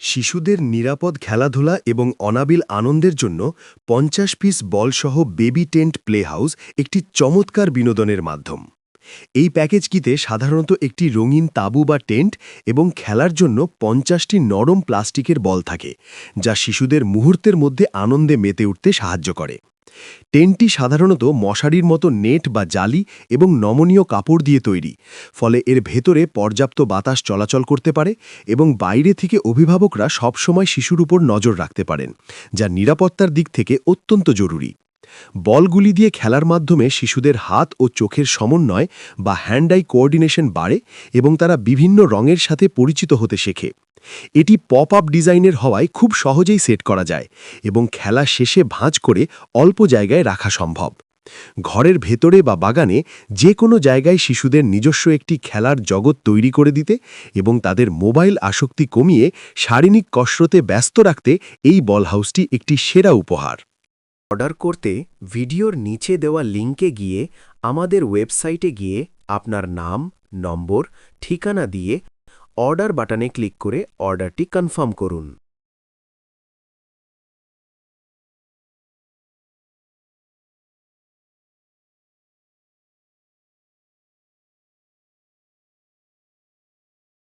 শিশুদের নিরাপদ খেলাধুলা এবং অনাবিল আনন্দের জন্য ৫০ পিস বলসহ বেবি টেন্ট প্লে হাউস একটি চমৎকার বিনোদনের মাধ্যম। এই প্যাকেজটিতে সাধারণত একটি রঙিন তাঁবু বা টেন্ট এবং খেলার জন্য ৫০টি নরম প্লাস্টিকের বল থাকে, যা শিশুদের মুহূর্তের মধ্যে আনন্দে মেতে উঠতে সাহায্য করে। টেন্টটি সাধারণত মশারির মতো নেট বা জালি এবং নমনীয় কাপড় দিয়ে তৈরি, ফলে এর ভেতরে পর্যাপ্ত বাতাস চলাচল করতে পারে এবং বাইরে থেকে অভিভাবকরা সবসময় শিশুর উপর নজর রাখতে পারেন, যা নিরাপত্তার দিক থেকে অত্যন্ত জরুরি। বলগুলি দিয়ে খেলার মাধ্যমে শিশুদের হাত ও চোখের সমন্বয় বা হ্যান্ড আই কোঅর্ডিনেশন বাড়ে এবং তারা বিভিন্ন রঙের সাথে পরিচিত হতে শেখে। এটি পপ আপ ডিজাইনের হওয়ায় খুব সহজেই সেট করা যায় এবং খেলা শেষে ভাঁজ করে অল্প জায়গায় রাখা সম্ভব। ঘরের ভেতরে বা বাগানে যে কোনো জায়গায় শিশুদের নিজস্ব একটি খেলার জগৎ তৈরি করে দিতে এবং তাদের মোবাইল আসক্তি কমিয়ে শারীরিক কসরতে ব্যস্ত রাখতে এই বল হাউসটি একটি সেরা উপহার। অর্ডার করতে ভিডিওর নিচে দেওয়া লিঙ্কে গিয়ে আমাদের ওয়েবসাইটে গিয়ে আপনার নাম, নম্বর, ঠিকানা দিয়ে অর্ডার বাটনে ক্লিক করে অর্ডারটি কনফার্ম করুন।